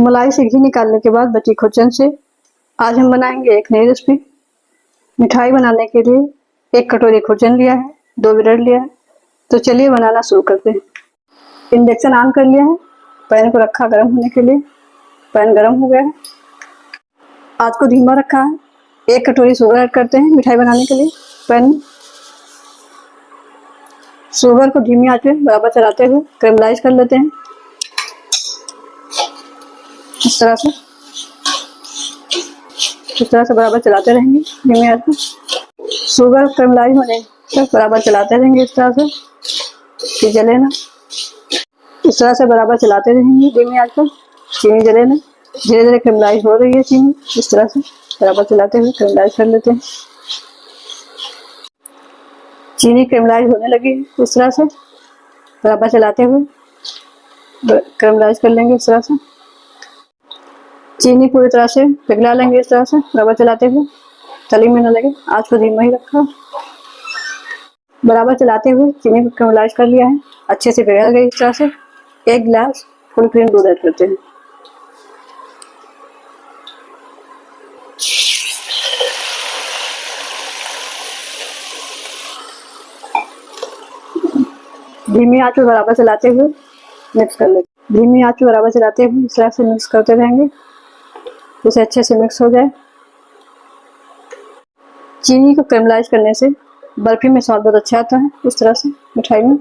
मलाई से घी निकालने के बाद बची खुरचन से आज हम बनाएंगे एक नई रेसिपी। मिठाई बनाने के लिए 1 कटोरी खुरचन लिया है, 2 ब्रेड लिया है। तो चलिए बनाना शुरू करते हैं। इंडक्शन ऑन कर लिया है, पैन को रखा गर्म होने के लिए। पैन गर्म हो गया है, आँच को धीमा रखा है। 1 कटोरी शुगर ऐड करते हैं मिठाई बनाने के लिए पैन में। शुगर को धीमी आंच में बराबर चलाते हुए कैरमलाइज कर लेते हैं। इस तरह से बराबर चलाते रहेंगे धीमी आंच में। शुगर कैरमलाइज होने तक बराबर चलाते रहेंगे इस तरह से कि जले ना। इस तरह से बराबर चलाते रहेंगे धीमी आंच पर, चीनी जले ना। धीरे धीरे कैरमलाइज हो रही है चीनी। इस तरह से बराबर चलाते हुए कैरमलाइज कर लेते हैं। चीनी कैरमलाइज होने लगी है। इस तरह से बराबर चलाते हुए कैरमलाइज कर लेंगे। इस तरह से चीनी पूरी तरह से पिघला लेंगे। इस तरह से बराबर चलाते हुए, तली में न लगे। आँच को धीमा ही रखा। बराबर चलाते हुए चीनी को कैरमलाइज कर लिया है, अच्छे से पिघल गई। इस तरह से 1 गिलास फुल क्रीम दूध ऐड करते हैं। धीमी आंच पर बराबर चलाते हुए मिक्स कर लेते। धीमी आंच पर बराबर चलाते हुए इस तरह से मिक्स करते रहेंगे, इसे अच्छे से मिक्स हो जाए। चीनी को कैरमलाइज करने से बर्फी में स्वाद बहुत अच्छा आता है। इस तरह से मिठाई में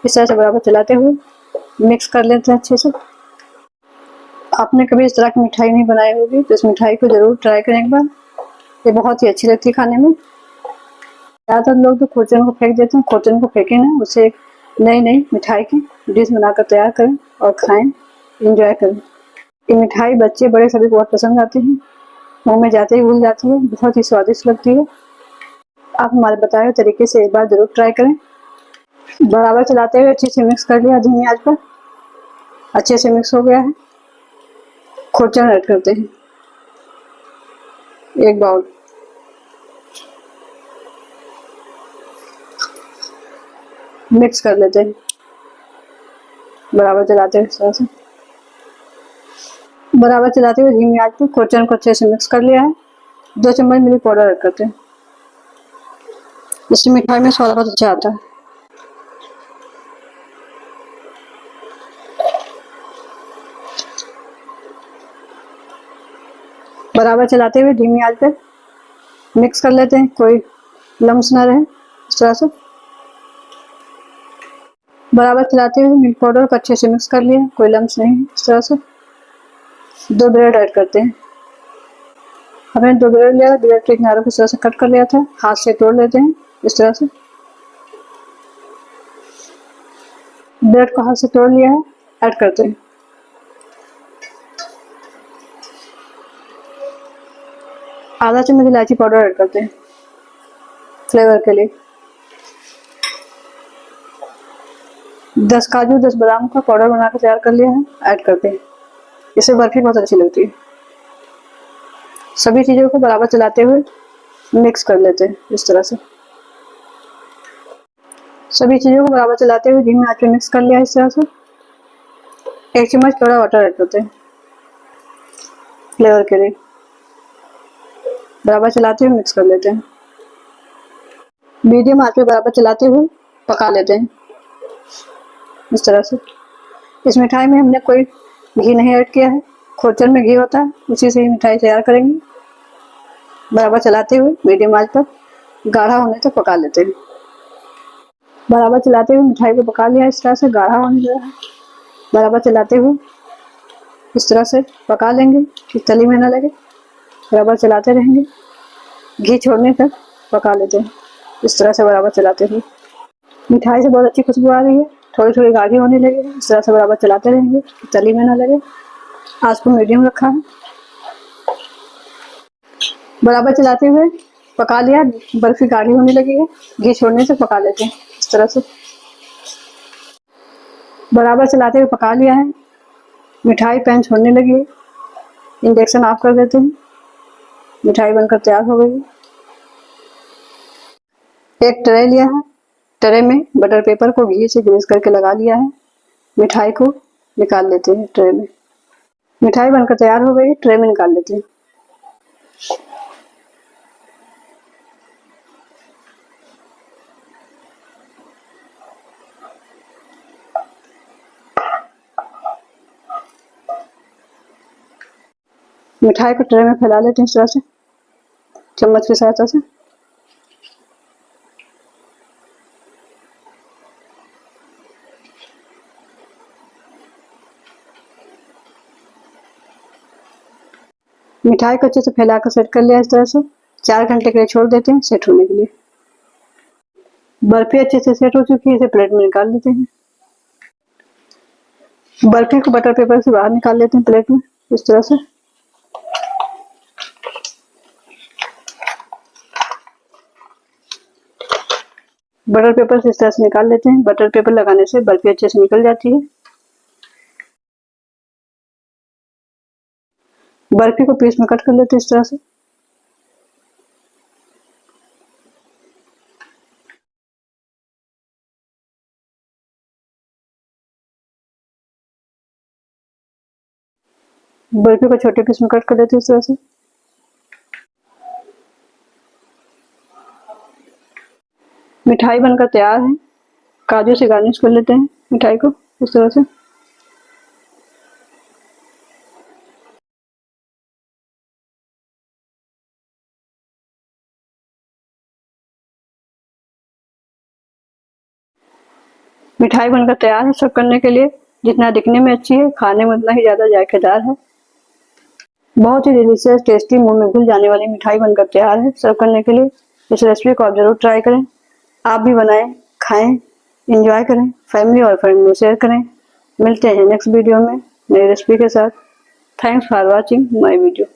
इस तरह से बराबर चलाते हुए मिक्स कर लेते हैं अच्छे से। आपने कभी इस तरह की मिठाई नहीं बनाई होगी तो इस मिठाई को जरूर ट्राई करें एक बार। ये बहुत ही अच्छी लगती है खाने में। ज़्यादातर लोग तो खुरचन को फेंक देते हैं। खुरचन को फेंकें ना, उसे एक नई मिठाई की डिश बनाकर तैयार करें और खाएं, एंजॉय करें। ये मिठाई बच्चे बड़े सभी को बहुत पसंद आती है, मुंह में जाते ही भूल जाती है, बहुत ही स्वादिष्ट लगती है। आप हमारे बताए हुए तरीके से एक बार जरूर ट्राई करें। बराबर चलाते हुए अच्छे से मिक्स कर लिया धीमी आंच पर। अच्छे से मिक्स हो गया है। खुरचन ऐड करते हैं 1 बाउल। मिक्स कर लेते हैं बराबर चलाते हुए। इस तरह से बराबर चलाते हुए धीमी आंच पर खुरचन को अच्छे से मिक्स कर लिया है। 2 चम्मच मिल्क पाउडर ऐड करते हैं, इससे मिठाई में स्वाद बहुत अच्छा आता है। बराबर चलाते हुए धीमी आंच पे मिक्स कर लेते हैं, कोई लम्स ना रहे। इस तरह से बराबर चलाते हुए मिल्क पाउडर को अच्छे से मिक्स कर लिया, कोई लम्स नहीं। इस तरह से 2 ब्रेड ऐड करते हैं। हमने 2 ब्रेड लिया, ब्रेड के किनारों को इस तरह से कट कर लिया था, हाथ से तोड़ लेते हैं। इस तरह से ब्रेड को हाथ से तोड़ लिया है, ऐड करते हैं। आधा चम्मच इलायची पाउडर ऐड करते हैं फ्लेवर के लिए। 10 काजू 10 बादाम का पाउडर बनाकर तैयार कर लिया है, ऐड करते हैं। इससे बर्फी बहुत अच्छी लगती है। सभी चीज़ों को बराबर चलाते हुए मिक्स कर लेते हैं। इस तरह से सभी चीज़ों को बराबर चलाते हुए धीमी आंच पे मिक्स कर लिया। इस तरह से 1 चम्मच कड़ा वाटर ऐड करते हैं फ्लेवर के लिए। बराबर चलाते हुए मिक्स कर लेते हैं। मीडियम आंच पे बराबर चलाते हुए पका लेते हैं इस तरह से। इस मिठाई में हमने कोई घी नहीं ऐड किया है, खुरचन में घी होता है, उसी से ही मिठाई तैयार करेंगे। बराबर चलाते हुए मीडियम आंच पर गाढ़ा होने तक पका लेते हैं। बराबर चलाते हुए मिठाई को पका लिया। इस तरह से गाढ़ा होने लगा है। बराबर चलाते हुए इस तरह से पका लेंगे कि तली में न लगे। बराबर चलाते रहेंगे, घी छोड़ने तक पका लेते हैं। इस तरह से बराबर चलाते हुए मिठाई से बहुत अच्छी खुशबू आ रही है, थोड़ी थोड़ी गाढ़ी होने लगी है। इस तरह से बराबर चलाते रहेंगे, तली में ना लगे। आंच को मीडियम रखा है। बराबर चलाते हुए पका लिया। बर्फी गाढ़ी होने लगी है, घी छोड़ने से पका लेते हैं। इस तरह से बराबर चलाते हुए पका लिया है। मिठाई पैन छोड़ने लगी है, इंडक्शन ऑफ कर देते हैं। मिठाई बनकर तैयार हो गई है। एक ट्रे लिया है, ट्रे में बटर पेपर को घी से ग्रीस करके लगा लिया है। मिठाई को निकाल लेते हैं ट्रे में। मिठाई बनकर तैयार हो गई, ट्रे में निकाल लेते हैं। मिठाई को ट्रे में फैला लेते हैं इस तरह से चम्मच की सहायता से। मिठाई को अच्छे से फैलाकर सेट कर लिया इस तरह से। 4 घंटे के लिए छोड़ देते हैं सेट होने के लिए। बर्फी अच्छे से सेट हो चुकी है, इसे प्लेट में निकाल लेते हैं। बर्फी को बटर पेपर से बाहर निकाल लेते हैं प्लेट में इस तरह से। बटर पेपर से इस तरह से निकाल लेते हैं। बटर पेपर लगाने से बर्फी अच्छे से निकल जाती है। बर्फी को पीस में कट कर लेते हैं इस तरह से। बर्फी को छोटे पीस में कट कर लेते हैं इस तरह से। मिठाई बनकर तैयार है। काजू से गार्निश कर लेते हैं मिठाई को इस तरह से। मिठाई बनकर तैयार है सर्व करने के लिए। जितना दिखने में अच्छी है, खाने में उतना ही ज्यादा जायकेदार है। बहुत ही डिलीशियस, टेस्टी, मुंह में घुल जाने वाली मिठाई बनकर तैयार है सर्व करने के लिए। इस रेसिपी को आप जरूर ट्राई करें। आप भी बनाएं, खाएं, एंजॉय करें, फैमिली और फ्रेंड में शेयर करें। मिलते हैं नेक्स्ट वीडियो में नई रेसिपी के साथ। Thanks for watching my video.